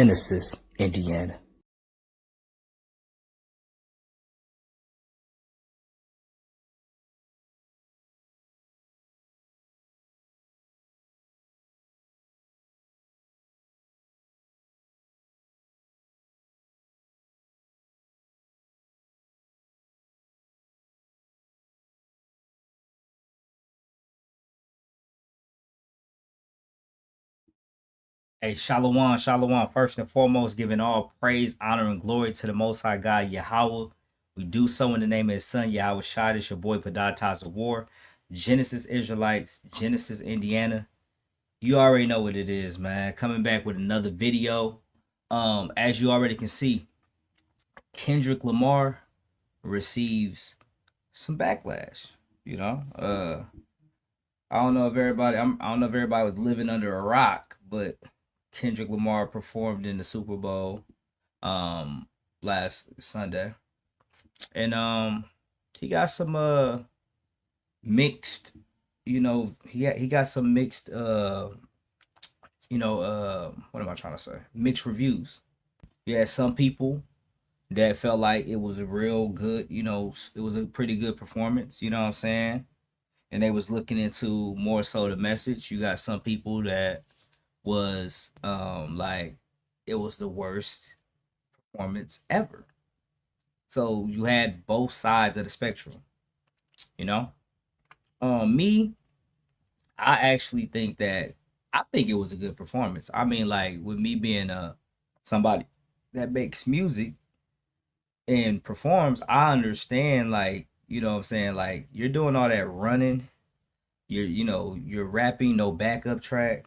Genesis, Indiana. Hey, Shalom, Shalom. First and foremost, giving all praise, honor, and glory to the Most High God, Yahweh. We do so in the name of His Son, Yahweh Shai. It's your boy, Padatas of War. Genesis Israelites, Genesis, Indiana. You already know what it is, man. Coming back with another video. As you already can see, Kendrick Lamar receives some backlash. You know, I don't know if everybody, I don't know if everybody was living under a rock, but Kendrick Lamar performed in the Super Bowl last Sunday. And he got some mixed, he got some mixed what am I trying to say? Mixed reviews. You had some people that felt like it was a real good, it was a pretty good performance, you know what I'm saying? And they was looking into more so the message. You got some people that was like it was the worst performance ever. So you had both sides of the spectrum, you know. Me, I actually think that I think it was a good performance. I mean, like with me being somebody that makes music and performs, I understand, like, you know what I'm saying, like you're doing all that running, you're rapping, no backup track,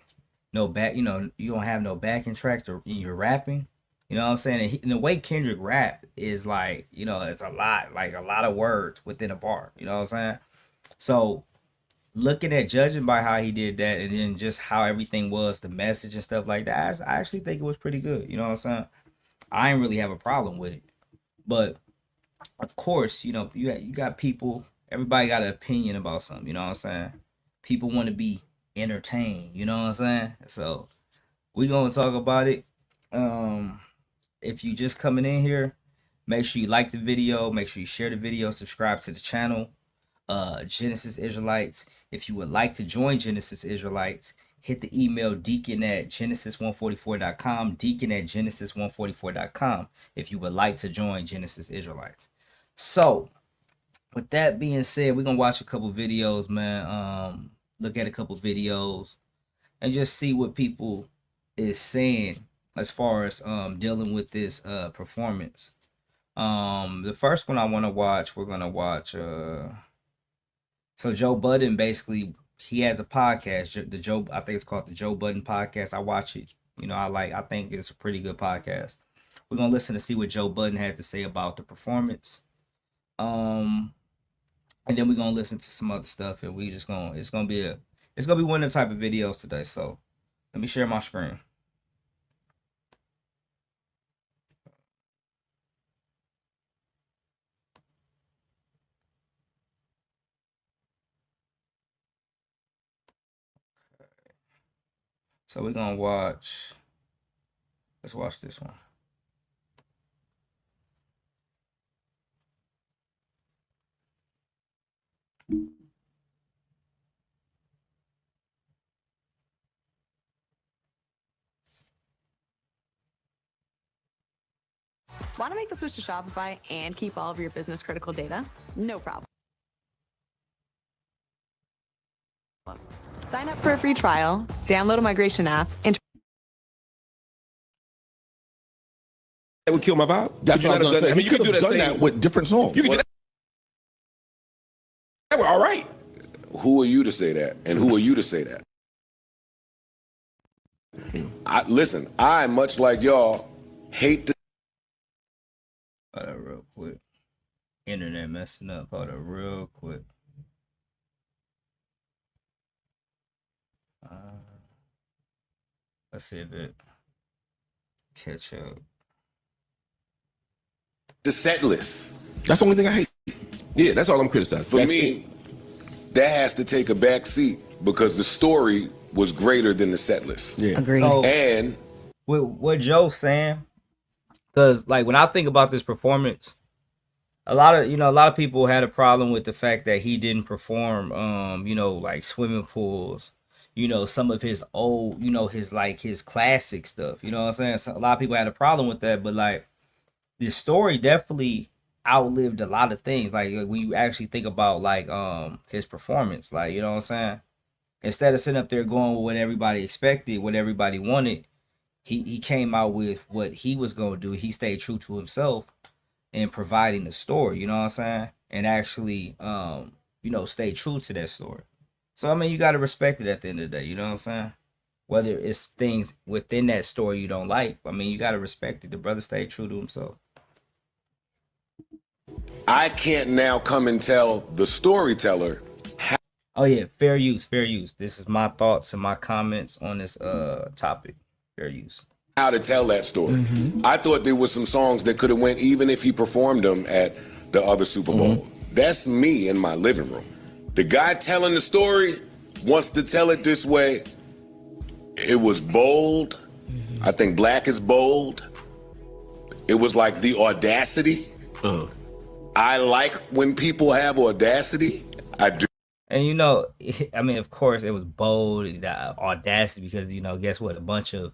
no back, you don't have no backing tracks, or you're rapping, you know what I'm saying? And the way Kendrick rap is like, it's a lot of words within a bar, you know what I'm saying? So looking at, judging by how he did that, and then just how everything was, the message and stuff like that, I actually think it was pretty good, you know what I'm saying? I ain't really have a problem with it. But of course, you got people, everybody got an opinion about something, you know what I'm saying? People want to be entertained, you know what I'm saying? So we gonna talk about it. If you just coming in here, make sure you like the video, make sure you share the video, subscribe to the channel. Genesis Israelites, if you would like to join Genesis Israelites, hit the email deacon@genesis144.com, deacon@genesis144.com, if you would like to join Genesis Israelites. So with that being said, we're gonna watch a couple videos, man. Look at a couple videos and just see what people is saying as far as dealing with this performance. The first one I want to watch, we're gonna watch so Joe Budden, basically, he has a podcast, I think it's called the Joe Budden podcast. I watch it, I think it's a pretty good podcast. We're gonna listen to see what Joe Budden had to say about the performance. And then we're gonna listen to some other stuff, and it's gonna be one of the type of videos today. So let me share my screen. So we're gonna watch, let's watch this one. Want to make the switch to Shopify and keep all of your business critical data? No problem. Sign up for a free trial, download a migration app, and That would kill my vibe. That's what I was going to say. I mean, You you could could do have that done that with different songs. You could do that. All right. Who are you to say that? And who are you to say that? Listen, I, much like y'all, hate the... Hold up real quick. Internet messing up. Hold up real quick. Let's see if it catch up. the set list. That's the only thing I hate. Yeah, that's all I'm criticizing. For me, that has to take a back seat because the story was greater than the set list. Yeah. Agreed. So, And what Joe's saying, because like when I think about this performance, a lot of people had a problem with the fact that he didn't perform like swimming pools, some of his old, his classic stuff, you know what I'm saying? So a lot of people had a problem with that, but like this story definitely outlived a lot of things. Like when you actually think about like his performance, like, you know what I'm saying? Instead of sitting up there going with what everybody expected, what everybody wanted, he came out with what he was gonna do. He stayed true to himself in providing the story, you know what I'm saying? And actually stay true to that story. So I mean you gotta respect it at the end of the day, you know what I'm saying? Whether it's things within that story you don't like, I mean you gotta respect it. The brother stayed true to himself. I can't now come and tell the storyteller. Oh yeah, fair use, fair use. This is my thoughts and my comments on this topic. Fair use. How to tell that story. I thought there was some songs that could have went even if he performed them at the other Super Bowl. That's me in my living room. The guy telling the story wants to tell it this way. It was bold. I think black is bold. It was like the audacity. I like when people have audacity. I do. And I mean, of course, it was bold, the audacity, because guess what? A bunch of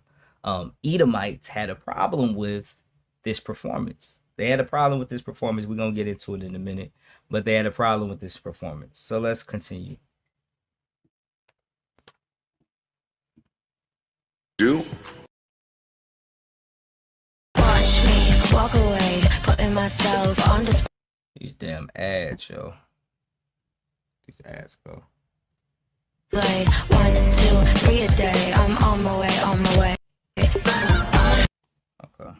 Edomites had a problem with this performance. They had a problem with this performance. We're gonna get into it in a minute, but they had a problem with this performance. So let's continue. Do Watch me walk away, putting myself on display. These damn ads, yo. These ads go. 1, 2, 3 a day. I'm on my way, on my way. Okay.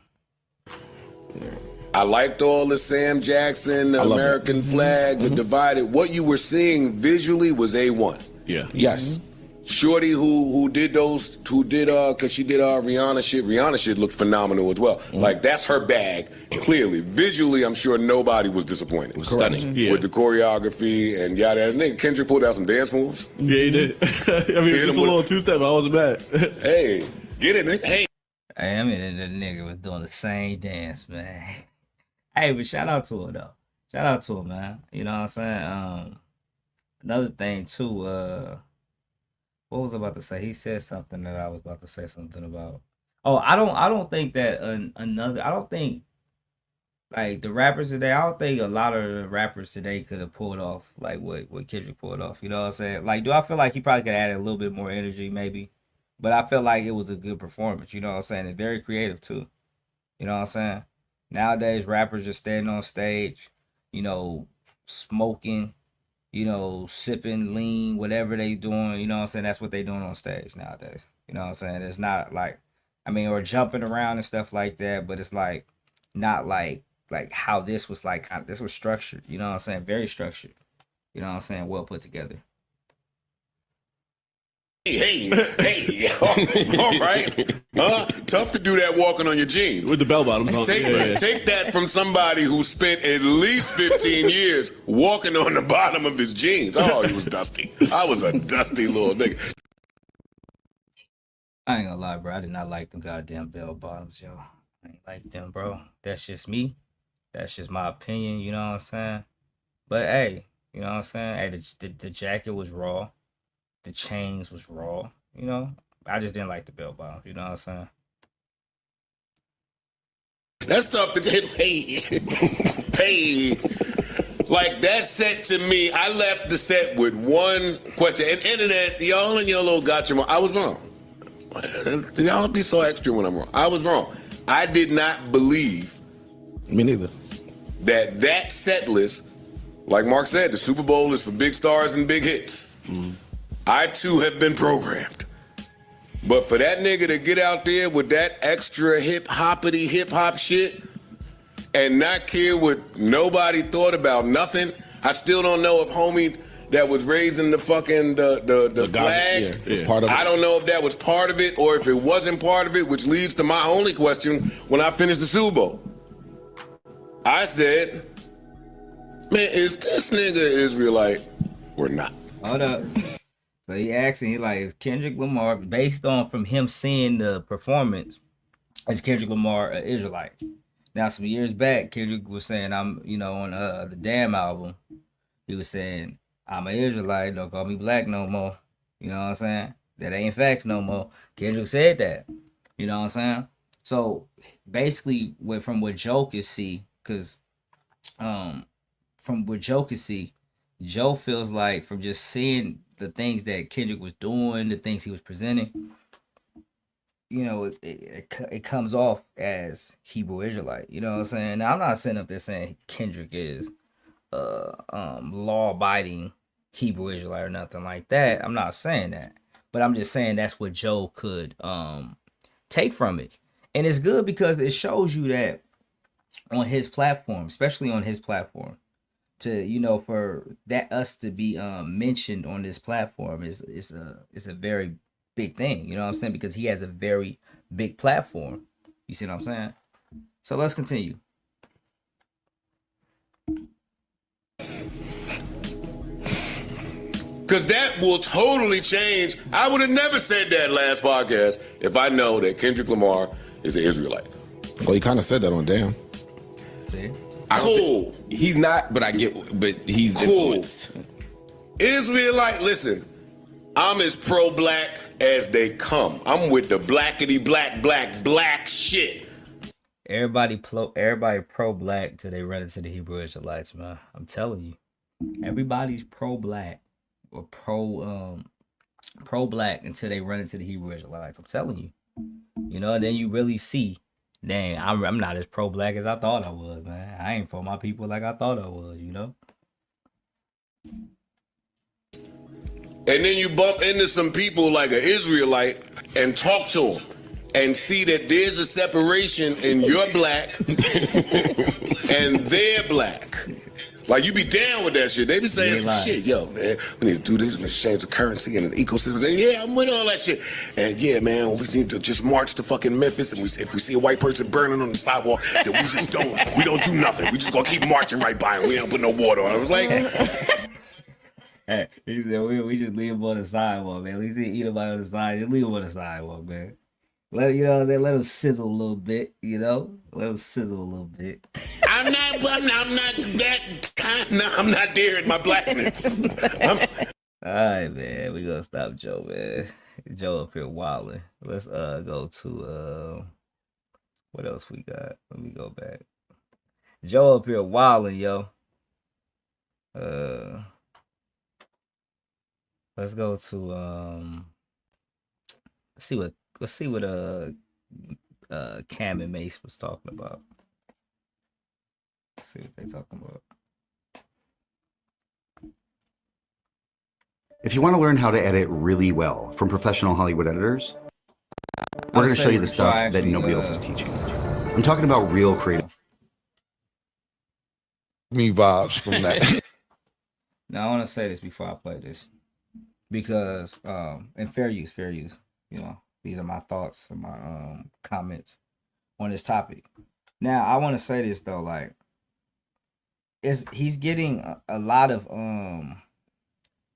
I liked all the Sam Jackson, the American flag, the divided. What you were seeing visually was A1. Yeah. Yes. Shorty who did cause she did Rihanna shit looked phenomenal as well. Like that's her bag, clearly. Visually, I'm sure nobody was disappointed. It was stunning. Yeah. With the choreography and yada. And nigga Kendrick pulled out some dance moves. Yeah, he did. I mean, it's just a little two-step. I wasn't mad. Hey, get it, nigga. Hey. I mean, the nigga was doing the same dance, man. Hey, but shout out to her though. Shout out to her, man. You know what I'm saying? Another thing too, what was I about to say? He said something that I was about to say something about. Oh, I don't think that I don't think like the rappers today, I don't think a lot of the rappers today could have pulled off like what Kendrick pulled off. You know what I'm saying? Like, do I feel like he probably could have added a little bit more energy, maybe? But I feel like it was a good performance, you know what I'm saying? And very creative too. You know what I'm saying? Nowadays rappers just standing on stage, smoking, sipping lean, whatever they doing, you know what I'm saying? That's what they doing on stage nowadays. You know what I'm saying? It's not like, I mean, or jumping around and stuff like that, but it's like, not like how this was like, this was structured, you know what I'm saying? Very structured, you know what I'm saying? Well put together. Hey, all right. Tough to do that walking on your jeans. With the bell bottoms on. Take that from somebody who spent at least 15 years walking on the bottom of his jeans. Oh, he was dusty. I was a dusty little nigga. I ain't gonna lie, bro. I did not like them goddamn bell bottoms, yo. I ain't like them, bro. That's just me. That's just my opinion, you know what I'm saying? But hey, you know what I'm saying? Hey, the jacket was raw. The chains was raw, I just didn't like the bell bottoms, you know what I'm saying? That's tough to hit. Hey. Like that set to me, I left the set with one question. And internet, y'all and your little gotcha. I was wrong. Y'all be so extra when I'm wrong. I was wrong. I did not believe. Me neither. That set list, like Mark said, the Super Bowl is for big stars and big hits. I too have been programmed. But for that nigga to get out there with that extra hip-hoppity hip-hop shit and not care what nobody thought about nothing, I still don't know if homie that was raising the fucking the flag, was part of it. I don't know if that was part of it or if it wasn't part of it, which leads to my only question when I finished the Super Bowl. I said, man, is this nigga Israelite or not? Hold up. So he asking, is Kendrick Lamar, based on from him seeing the performance, is Kendrick Lamar an Israelite? Now, some years back, Kendrick was saying, I'm, on the Damn album, he was saying, I'm an Israelite, don't call me black no more. You know what I'm saying? That ain't facts no more. Kendrick said that. You know what I'm saying? So basically, from what Joe could see, because from what Joe could see, Joe feels like from just seeing the things that Kendrick was doing, the things he was presenting, it comes off as Hebrew Israelite. You know what I'm saying? Now, I'm not sitting up there saying Kendrick is law abiding Hebrew Israelite or nothing like that. I'm not saying that. But I'm just saying that's what Joe could take from it. And it's good because it shows you that on his platform, especially on his platform, to for that us to be mentioned on this platform is a very big thing. You know what I'm saying? Because he has a very big platform. You see what I'm saying? So let's continue. Because that will totally change. I would have never said that last podcast if I know that Kendrick Lamar is an Israelite. Well, you kind of said that on Damn. See? Cool. He's not, but he's Cool. influenced. Israelite, listen, I'm as pro-black as they come. I'm with the blackity black shit. Everybody pro-black till they run into the Hebrew Israelites, man. I'm telling you. Everybody's pro-black or pro-black until they run into the Hebrew Israelites. I'm telling you. And then you really see, dang, I'm not as pro-black as I thought I was, man. I ain't for my people like I thought I was, And then you bump into some people like an Israelite and talk to them and see that there's a separation in you're black and they're black. Like, you be down with that shit. They be saying some shit. Yo, man, we need to do this and exchange of currency and an ecosystem. Yeah, I'm with all that shit. And yeah, man, we need to just march to fucking Memphis. And if we see a white person burning on the sidewalk, then we don't do nothing. We just gonna keep marching right by him. We don't put no water on him. I was like... Hey, he said, we just leave him on the sidewalk, man. At least he eat him on the side. Just leave him on the sidewalk, man. Let him sizzle a little bit, Let him sizzle a little bit. I'm not that kind. No, I'm not there in my blackness. All right, man. We gonna stop Joe, man. Joe up here wilding. Let's go to what else we got? Let me go back. Joe up here wilding, yo. Let's go to let's see what Cam and Mace was talking about. Let's see what they talking about. If you want to learn how to edit really well from professional Hollywood editors, we're going to show you the stuff that nobody else is teaching. I'm talking about real creative. Me vibes from that. Now, I want to say this before I play this. Because, and fair use, these are my thoughts and my comments on this topic. Now, I want to say this though, like, he's getting a lot of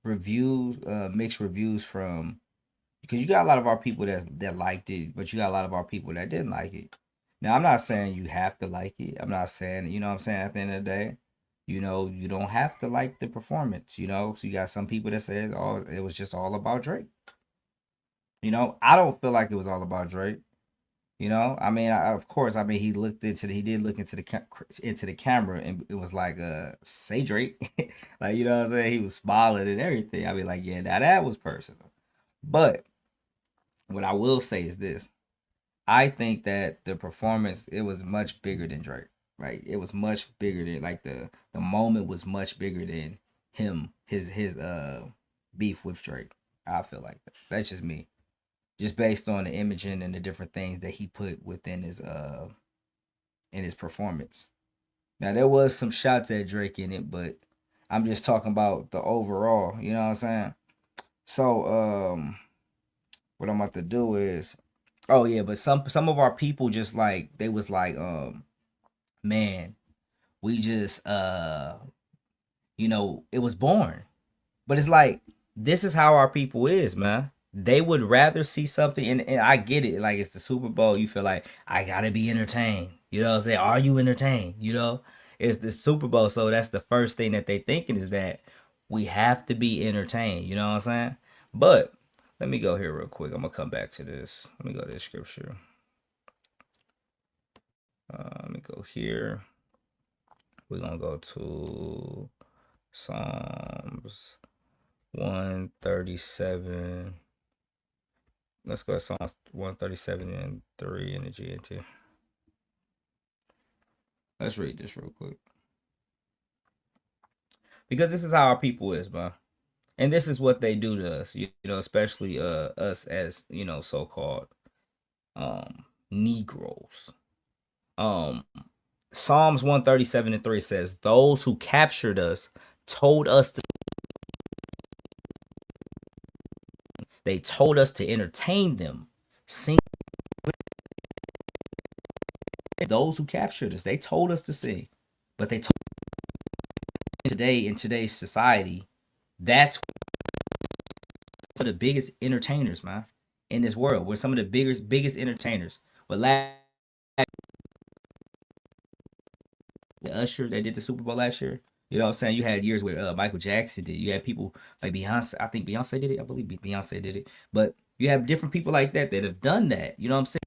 reviews, mixed reviews from, because you got a lot of our people that liked it, but you got a lot of our people that didn't like it. Now, I'm not saying you have to like it. I'm not saying, what I'm saying, at the end of the day, you don't have to like the performance, So you got some people that said, oh, it was just all about Drake. I don't feel like it was all about Drake. I mean, of course, he did look into the camera, and it was like, say Drake, like, what I'm saying? He was smiling and everything. I be like, yeah, now that was personal. But what I will say is this: I think that the performance, it was much bigger than Drake. Like, it was much bigger than, like, the moment was much bigger than his beef with Drake. I feel like that. That's just me. Just based on the imaging and the different things that he put within his in his performance. Now, there was some shots at Drake in it, but I'm just talking about the overall, you know what I'm saying? So what I'm about to do is, oh yeah, but some of our people just like, they was like, man, we just it was boring. But it's like, this is how our people is, man. they would rather see something, and I get it, like it's the Super Bowl, you feel like I gotta be entertained. You know what I'm saying? Are you entertained? You know? It's the Super Bowl, so that's the first thing that they thinking is that we have to be entertained. You know what I'm saying? But let me go here real quick. I'm gonna come back to this. Let me go to this scripture. Let me go here. We're gonna go to Psalms 137. Let's go to Psalms 137 and 3 in the GNT. Let's read this real quick. Because this is how our people is, man. And this is what they do to us, you know, especially us as, you know, so-called Negroes. Psalms 137 and 3 says, those who captured us told us to entertain them. Sing. Those who captured us, they told us to sing. But they told in today's society, that's some of the biggest entertainers, man, in this world. We're some of the biggest entertainers. But Usher, they did the Super Bowl last year. You know what I'm saying? You had years where Michael Jackson did. You had people like Beyonce. I think Beyonce did it. I believe Beyonce did it. But you have different people like that have done that. You know what I'm saying?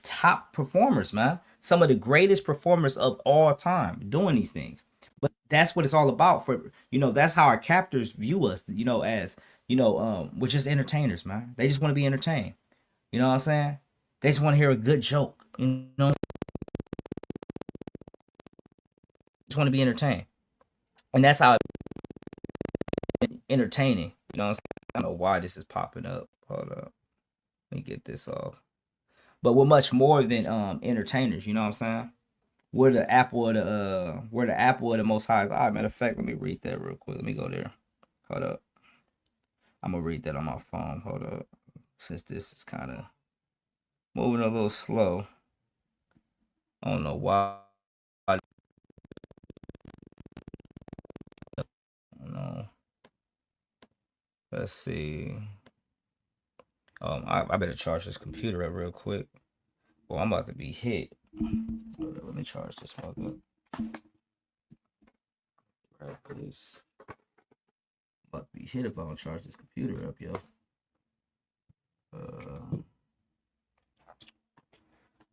Top performers, man. Some of the greatest performers of all time doing these things. But that's what it's all about. For, you know, that's how our captors view us, you know, as, you know, we're just entertainers, man. They just want to be entertained. You know what I'm saying? They just want to hear a good joke. You know, just want to be entertained. And that's how entertaining. You know what I'm saying? I don't know why this is popping up. Hold up. Let me get this off. But we're much more than entertainers, you know what I'm saying? We're the apple of the most high's eye. Matter of fact, let me read that real quick. Let me go there. Hold up. I'm gonna read that on my phone. Hold up. Since this is kind of moving a little slow. I don't know why. I don't know. Let's see. I better charge this computer up real quick. Well, I'm about to be hit. Let me charge this fuck up. Right, please. I'm about to be hit if I don't charge this computer up, yo.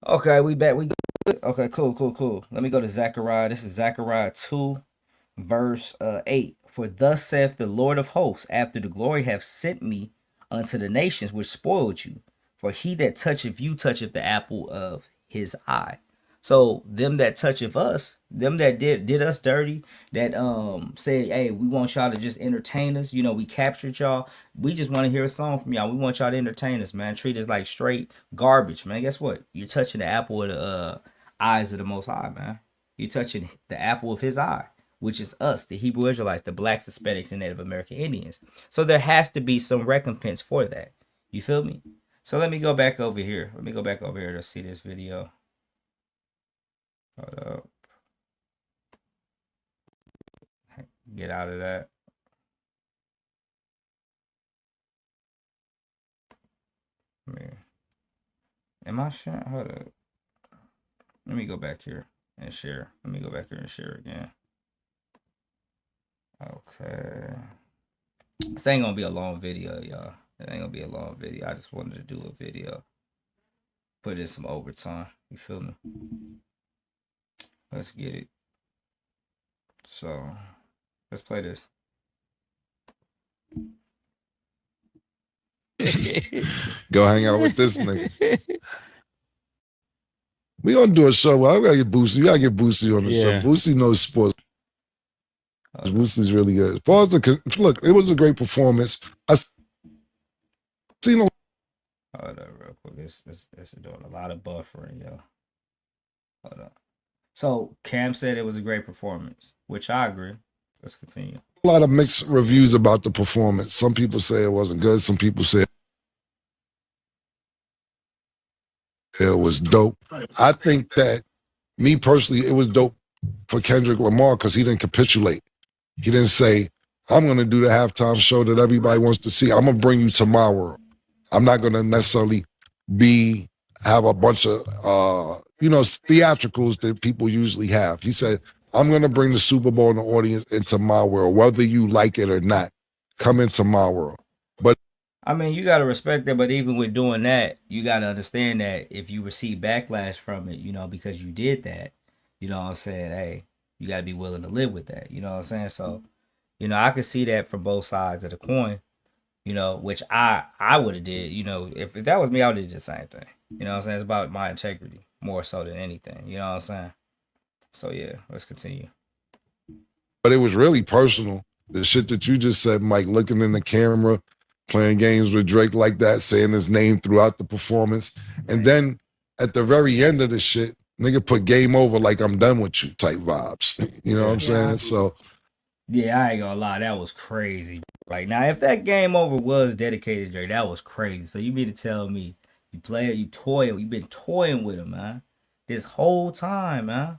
Okay, we back. We good. Okay, cool. Let me go to Zechariah. This is Zechariah 2, verse 8. For thus saith the Lord of hosts, after the glory have sent me unto the nations which spoiled you. For he that toucheth you toucheth the apple of his eye. So them that toucheth us, them that did us dirty, that said, hey, we want y'all to just entertain us. You know, we captured y'all. We just want to hear a song from y'all. We want y'all to entertain us, man. Treat us like straight garbage, man. Guess what? You're touching the apple of the eyes of the Most High, man. You're touching the apple of his eye, which is us, the Hebrew Israelites, the blacks, Hispanics, and Native American Indians. So there has to be some recompense for that. You feel me? So let me go back over here. Let me go back over here to see this video. Hold up. Get out of that. Man. Am I sharing? Hold up. Let me go back here and share. Let me go back here and share again. Okay. This ain't gonna be a long video, y'all. It ain't gonna be a long video. I just wanted to do a video. Put in some overtime. You feel me? Let's get it. So, let's play this. Go hang out with this nigga. We gonna do a show. Well, I gotta get Boosie. You gotta get Boosie on the show. Boosie knows sports. Boosie's really good. Look, it was a great performance. I seen a Hold up real quick. This is doing a lot of buffering, yo. Hold up. So Cam said it was a great performance, which I agree. Let's continue. A lot of mixed reviews about the performance. Some people say it wasn't good. Some people say it was dope. I think that, me personally, it was dope for Kendrick Lamar because he didn't capitulate. He didn't say, I'm going to do the halftime show that everybody wants to see. I'm going to bring you to my world. I'm not going to necessarily have a bunch of theatricals that people usually have. He said, I'm going to bring the Super Bowl and the audience into my world, whether you like it or not. Come into my world. But I mean, you got to respect that, but even with doing that, you got to understand that if you receive backlash from it, because you did that, you know what I'm saying? Hey, you got to be willing to live with that. You know what I'm saying? So, I could see that from both sides of the coin, which I would have did, if that was me, I would have did the same thing. You know what I'm saying? It's about my integrity more so than anything. You know what I'm saying? So, yeah, let's continue. But it was really personal. The shit that you just said, Mike, looking in the camera, playing games with Drake like that, saying his name throughout the performance. And then at the very end of the shit, nigga put game over like I'm done with you type vibes. You know what I'm saying? So yeah, I ain't gonna lie, that was crazy. Like now, if that game over was dedicated to Drake, that was crazy. So you mean to tell me you've been toying with him, man, this whole time, man.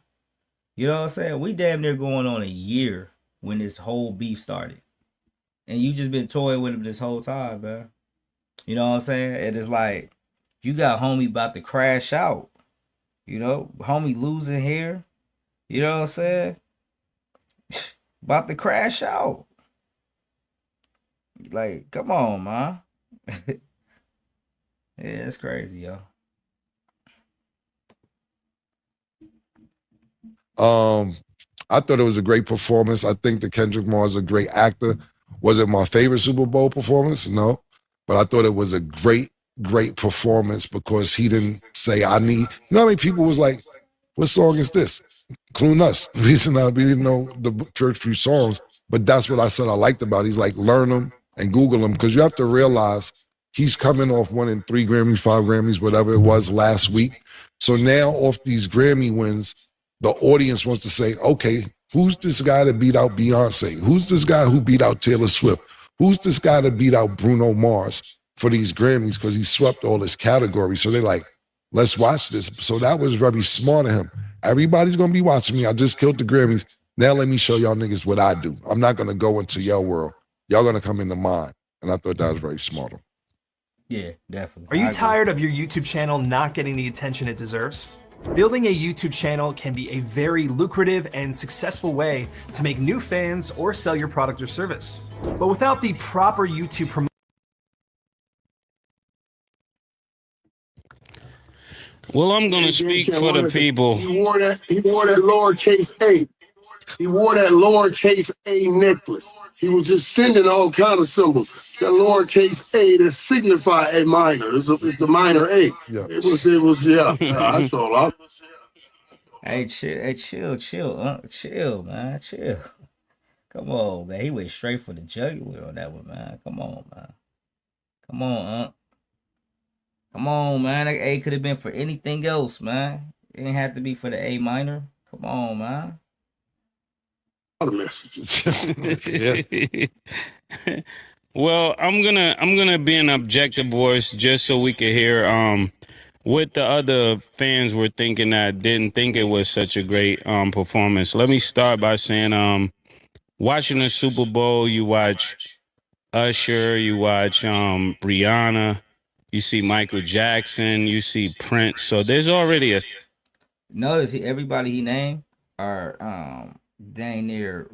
You know what I'm saying? We damn near going on a year when this whole beef started. And you just been toying with him this whole time, man. You know what I'm saying? And it's like, you got homie about to crash out. Homie losing hair. You know what I'm saying? About to crash out. Like, come on, man. Yeah, it's crazy, yo. I thought it was a great performance. I think that Kendrick Lamar is a great actor. Was it my favorite Super Bowl performance? No. But I thought it was a great, great performance because he didn't say, I need, how many people was like, what song is this? Including us. The reason we didn't know the first few songs, but that's what I said I liked about it. He's like, learn them and Google them, because you have to realize he's coming off winning 3 Grammys, 5 Grammys, whatever it was last week. So now off these Grammy wins, the audience wants to say, okay, who's this guy that beat out Beyonce? Who's this guy who beat out Taylor Swift? Who's this guy that beat out Bruno Mars for these Grammys? Because he swept all his categories. So they're like, let's watch this. So that was very smart of him. Everybody's going to be watching me. I just killed the Grammys. Now let me show y'all niggas what I do. I'm not going to go into your world. Y'all going to come into mine. And I thought that was very smart. Yeah, definitely. Are you tired of your YouTube channel not getting the attention it deserves? Building a YouTube channel can be a very lucrative and successful way to make new fans or sell your product or service. But without the proper YouTube promotion, well, I'm going to speak for the people. He wore that lowercase a. He wore that lowercase a necklace. He was just sending all kind of symbols. That lowercase a that signify a minor. It's the minor a. Yeah. It was I saw it. Hey, chill, man, chill. Come on, man. He went straight for the jugular on that one, man. Come on, man. Come on, Come on, man. That A could have been for anything else, man. It didn't have to be for the A minor. Come on, man. Well, I'm gonna be an objective voice just so we can hear what the other fans were thinking that didn't think it was such a great performance. Let me start by saying watching the Super Bowl, you watch Usher, you watch Rihanna, you see Michael Jackson, you see Prince. So there's already a notice everybody he named are dang near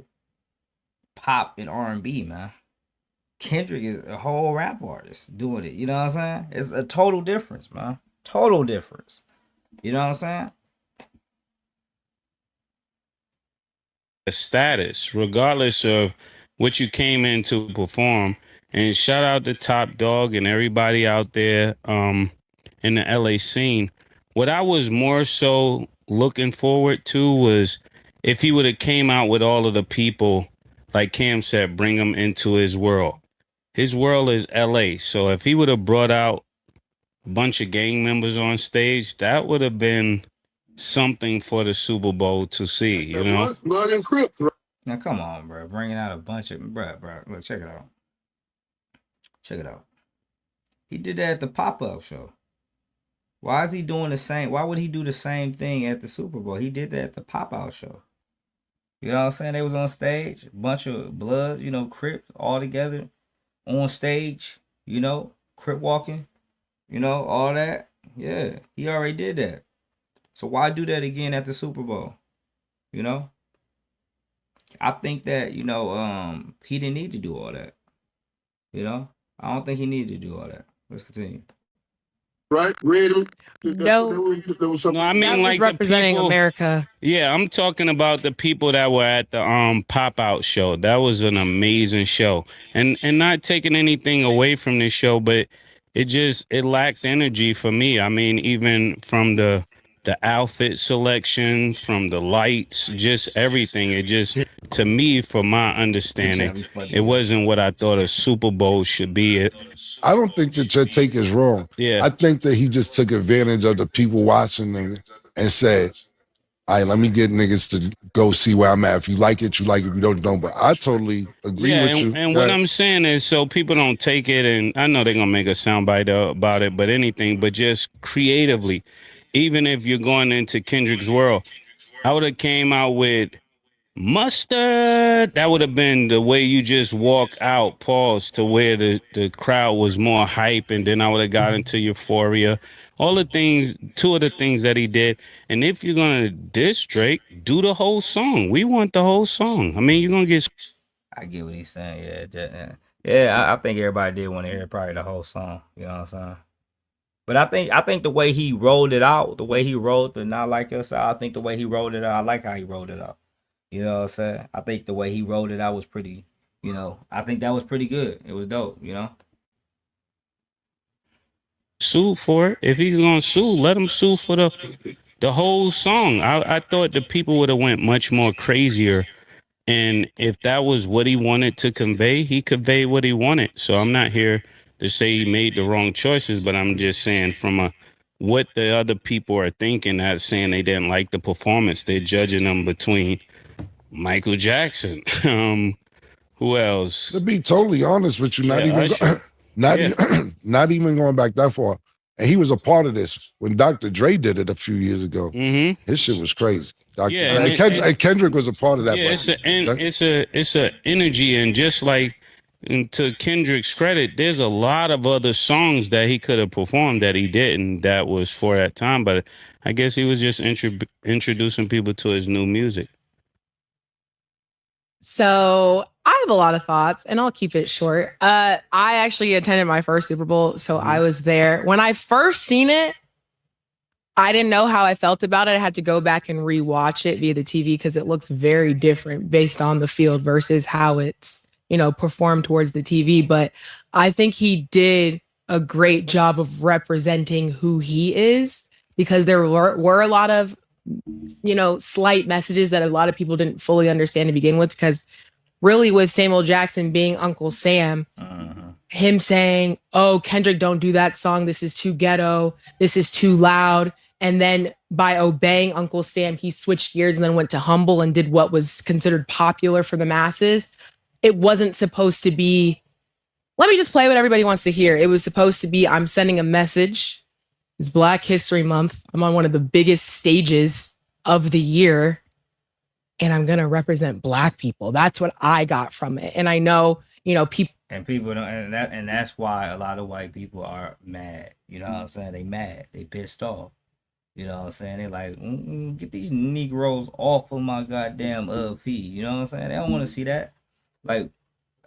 pop and R&B, man. Kendrick is a whole rap artist doing it. You know what I'm saying? It's a total difference, man. Total difference. You know what I'm saying? Status, regardless of what you came in to perform. And shout out to Top Dog and everybody out there in the LA scene. What I was more so looking forward to was if he would have came out with all of the people, like Cam said, bring them into his world. His world is LA. So if he would have brought out a bunch of gang members on stage, that would have been something for the Super Bowl to see, you know? Blood and Crips. Now, come on, bro. Bringing out a bunch of... Bro. Look, check it out. Check it out. He did that at the pop-up show. Why is he doing the same? Why would he do the same thing at the Super Bowl? He did that at the pop-out show. You know what I'm saying? They was on stage. A bunch of blood, Crips all together on stage, crip walking, you know, all that. Yeah, he already did that. So why do that again at the Super Bowl? You know? I think that, you know, he didn't need to do all that. You know? I don't think he needed to do all that. Let's continue. Right? Read him. No, No, I mean that was like representing the people, America. Yeah, I'm talking about the people that were at the pop out show. That was an amazing show. And not taking anything away from this show, but it lacked energy for me. I mean, even from the outfit selection, from the lights, just everything. It just, to me, from my understanding, it wasn't what I thought a Super Bowl should be. I don't think that your take is wrong. Yeah. I think that he just took advantage of the people watching and said, all right, let me get niggas to go see where I'm at. If you like it, you like it. If you don't. But I totally agree with you. And what I'm saying is, so people don't take it, and I know they're gonna make a soundbite about it, but just creatively, even if you're going into Kendrick's world, I would have came out with mustard. That would have been the way you just walk out, pause, to where the crowd was more hype, and then I would have got into Euphoria. All the things, two of the things that he did. And if you're gonna diss Drake, do the whole song. We want the whole song. I mean, you're gonna get. I get what he's saying. Yeah. I think everybody did want to hear probably the whole song. You know what I'm saying? But I think the way he rolled it out, the way he rolled the Not Like Us out, I think the way he rolled it out, I like how he rolled it out. You know what I'm saying? I think the way he rolled it out was pretty, you know, I think that was pretty good. It was dope, you know? Sue for it. If he's gonna sue, let him sue for the whole song. I thought the people would have went much more crazier. And if that was what he wanted to convey, he conveyed what he wanted. So I'm not here to say he made the wrong choices, but I'm just saying from what the other people are thinking, not saying they didn't like the performance. They're judging them between Michael Jackson. Who else? To be totally honest with you, not even going back that far. And he was a part of this when Dr. Dre did it a few years ago. Mm-hmm. His shit was crazy. And Kendrick was a part of that. Yeah, it's a energy, and just like, and to Kendrick's credit, there's a lot of other songs that he could have performed that he didn't. That was for that time, but I guess he was just introducing people to his new music. So I have a lot of thoughts, and I'll keep it short. I actually attended my first Super Bowl, so I was there. When I first seen it, I didn't know how I felt about it. I had to go back and rewatch it via the TV because it looks very different based on the field versus how it's, you know, performed towards the TV. But I think he did a great job of representing who he is, because there were a lot of, you know, slight messages that a lot of people didn't fully understand to begin with, because really with Samuel Jackson being Uncle Sam, him saying, oh, Kendrick, don't do that song. This is too ghetto. This is too loud. And then by obeying Uncle Sam, he switched gears and then went to Humble and did what was considered popular for the masses. It wasn't supposed to be, let me just play what everybody wants to hear. It was supposed to be, I'm sending a message. It's Black History Month. I'm on one of the biggest stages of the year, and I'm going to represent Black people. That's what I got from it. And I know, you know, people don't, and that's why a lot of white people are mad. You know what I'm saying? They mad. They pissed off. You know what I'm saying? They like, get these Negroes off of my goddamn feed. You know what I'm saying? They don't want to see that. Like,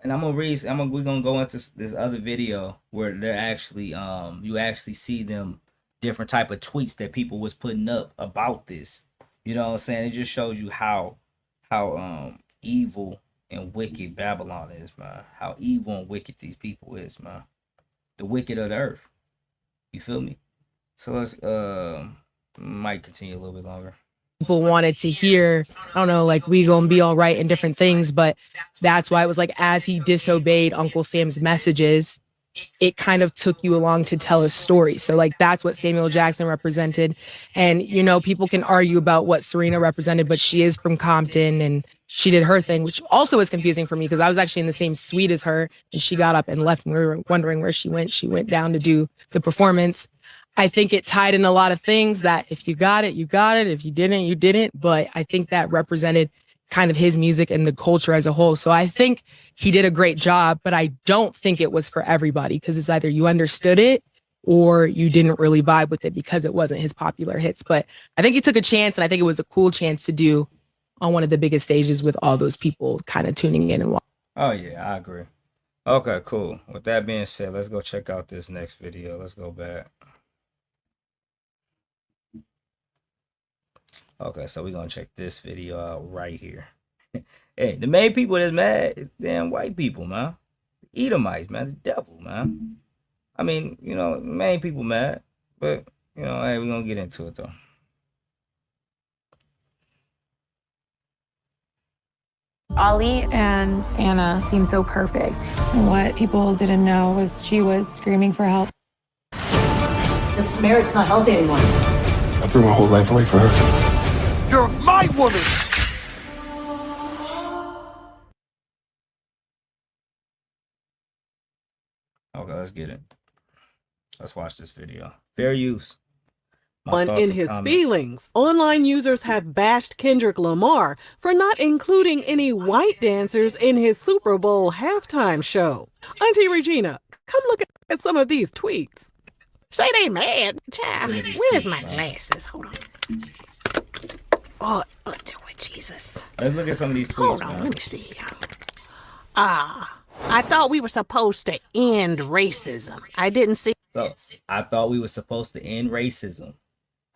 and we're gonna go into this other video where they're actually you actually see them different type of tweets that people was putting up about this. You know what I'm saying? It just shows you how evil and wicked Babylon is, man. How evil and wicked these people is, man. The wicked of the earth. You feel me? So let's might continue a little bit longer. People wanted to hear, I don't know, like, we gonna be all right and different things, but that's why it was like, as he disobeyed Uncle Sam's messages, it kind of took you along to tell a story. So like, that's what Samuel Jackson represented. And, you know, people can argue about what Serena represented, but she is from Compton and she did her thing, which also was confusing for me because I was actually in the same suite as her and she got up and left and we were wondering where she went. She went down to do the performance. I think it tied in a lot of things that if you got it, you got it. If you didn't, you didn't. But I think that represented, kind of his music and the culture as a whole. So I think he did a great job, but I don't think it was for everybody because it's either you understood it or you didn't really vibe with it because it wasn't his popular hits. But I think he took a chance, and I think it was a cool chance to do on one of the biggest stages with all those people kind of tuning in and watching. Oh yeah, I agree. Okay, cool. With that being said, let's go check out this next video. Let's go back. Okay, so we're gonna check this video out right here. Hey, the main people that's mad is damn white people, man. Edomites, man, the devil, man. I mean, you know, the main people mad, but you know, hey, we're gonna get into it though. Ollie and Anna seemed so perfect. And what people didn't know was she was screaming for help. This marriage's not healthy anymore. I threw my whole life away for her. You're my woman. Okay, let's get it. Let's watch this video. Fair use. In his feelings, online users have bashed Kendrick Lamar for not including any white dancers in his Super Bowl halftime show. Auntie Regina, come look at some of these tweets. Say they mad. Child, where's my glasses? Hold on. Oh, Jesus. Let's look at some of these tweets. Hold on, let me see. I thought we were supposed to end racism. I didn't see. So, I thought we were supposed to end racism.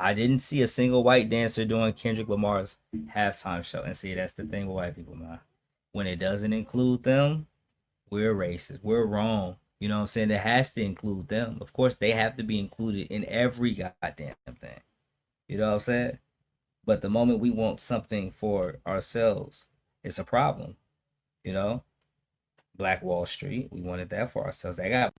I didn't see a single white dancer doing Kendrick Lamar's halftime show. And see, that's the thing with white people, man. When it doesn't include them, we're racist. We're wrong. You know what I'm saying? It has to include them. Of course, they have to be included in every goddamn thing. You know what I'm saying? But the moment we want something for ourselves, it's a problem. You know? Black Wall Street, we wanted that for ourselves. They got...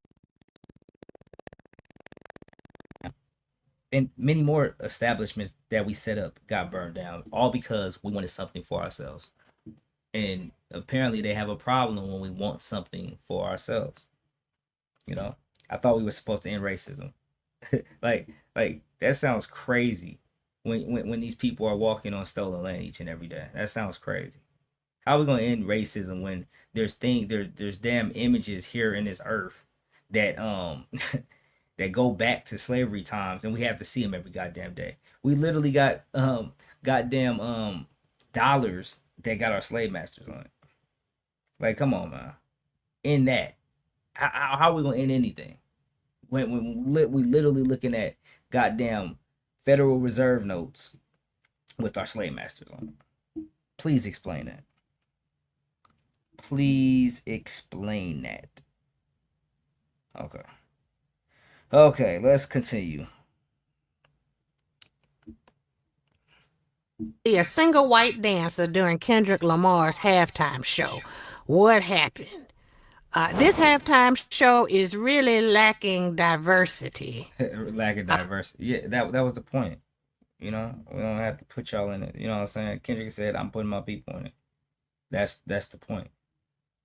And many more establishments that we set up got burned down, all because we wanted something for ourselves. And apparently they have a problem when we want something for ourselves. You know, I thought we were supposed to end racism. like that sounds crazy when these people are walking on stolen land each and every day. That sounds crazy. How are we gonna end racism when there's damn images here in this earth that that go back to slavery times, and we have to see them every goddamn day. We literally got goddamn dollars that got our slave masters on it. Like, come on, man. In that, how are we gonna end anything when we literally looking at goddamn Federal Reserve notes with our slave masters on it? Please explain that. Please explain that. Okay, let's continue. A single white dancer during Kendrick Lamar's halftime show. What happened? This halftime show is really lacking diversity. Lacking diversity. Yeah, that was the point. You know, we don't have to put y'all in it. You know what I'm saying? Kendrick said, "I'm putting my people in it." That's the point.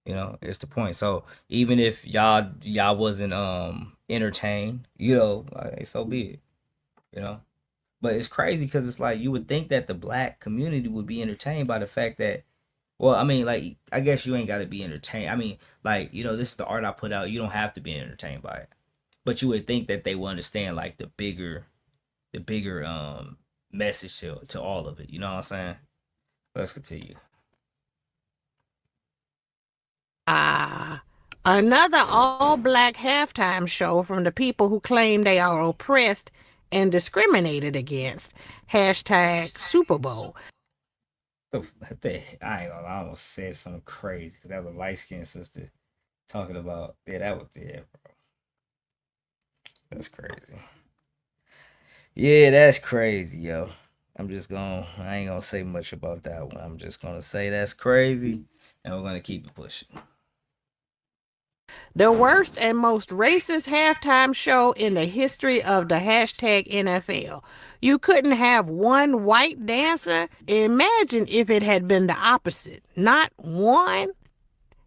You know, it's the point. So even if y'all wasn't entertained, you know, like, so be it. You know, but it's crazy because it's like you would think that the black community would be entertained by the fact that, well, I mean, like, I guess you ain't got to be entertained. I mean, like, you know, this is the art I put out. You don't have to be entertained by it, but you would think that they will understand like the bigger message to all of it. You know what I'm saying? Let's continue. Another all-black halftime show from the people who claim they are oppressed and discriminated against. Hashtag Super Bowl. I ain't gonna lie, I almost said something crazy because that was a light-skinned sister talking about, bro. That's crazy. Yeah, that's crazy, yo. I ain't gonna say much about that one. I'm just gonna say that's crazy, and we're gonna keep it pushing. The worst and most racist halftime show in the history of the hashtag NFL. You couldn't have one white dancer? Imagine if it had been the opposite. Not one?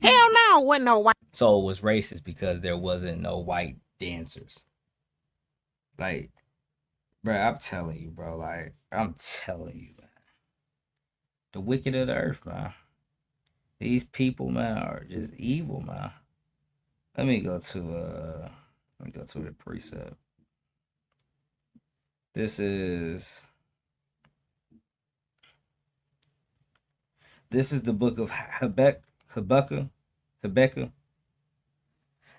Hell no, wasn't no white. So it was racist because there wasn't no white dancers. Like, bro, I'm telling you, bro. Like, I'm telling you, man. The wicked of the earth, man. These people, man, are just evil, man. Let me go to the precept. This is the book of Habakkuk.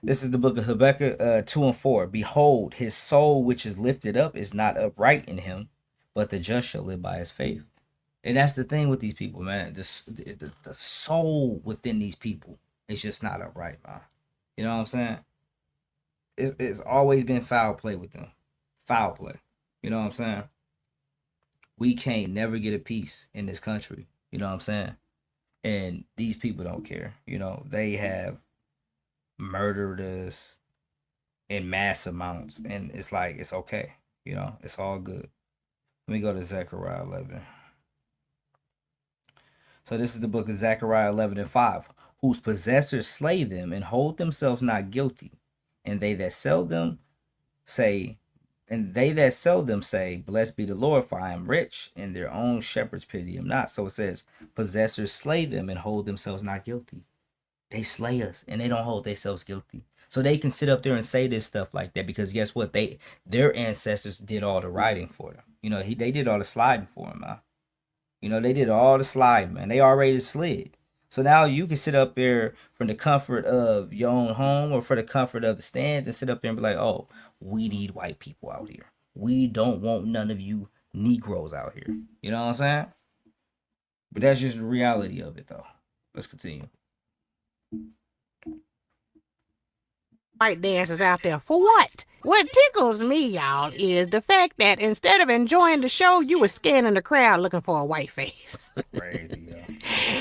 This is the book of Habakkuk 2 and 4. Behold, his soul which is lifted up is not upright in him, but the just shall live by his faith. And that's the thing with these people, man. The soul within these people is just not upright, man. You know what I'm saying? It's always been foul play with them. Foul play. You know what I'm saying? We can't never get a peace in this country. You know what I'm saying? And these people don't care. You know, they have murdered us in mass amounts. And it's like, it's okay. You know, it's all good. Let me go to Zechariah 11. So this is the book of Zechariah 11 and 5. Whose possessors slay them and hold themselves not guilty. And they that sell them say, blessed be the Lord, for I am rich, and their own shepherds pity him not. So it says, possessors slay them and hold themselves not guilty. They slay us, and they don't hold themselves guilty. So they can sit up there and say this stuff like that, because guess what? Their ancestors did all the writing for them. You know, they did all the sliding for them, man. You know, they did all the sliding, man. They already slid. So now you can sit up there from the comfort of your own home or for the comfort of the stands and sit up there and be like, oh, we need white people out here. We don't want none of you Negroes out here. You know what I'm saying? But that's just the reality of it, though. Let's continue. White dancers out there for what? What tickles me, y'all, is the fact that instead of enjoying the show, you were scanning the crowd looking for a white face. Crazy, yo.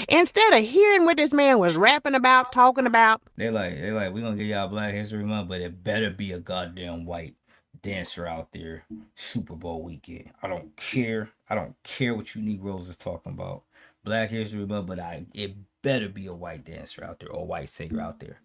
Instead of hearing what this man was rapping about, talking about. They like, we're gonna give y'all Black History Month, but it better be a goddamn white dancer out there Super Bowl weekend. I don't care. I don't care what you Negroes is talking about. Black History Month, but it better be a white dancer out there or a white singer out there.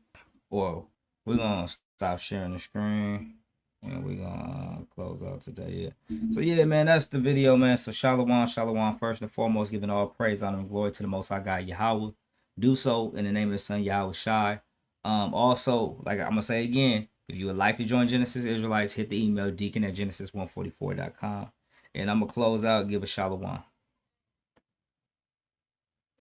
Or we're gonna stop sharing the screen and we're gonna close out today. Yeah. So yeah, man, that's the video, man. So shalom, first and foremost, giving all praise, honor, and glory to the Most High God Yahweh. Do so in the name of His Son Yahweh Shai. Also, like I'm gonna say again, if you would like to join Genesis Israelites, hit the email deacon@genesis144.com. And I'm gonna close out, give a shalom.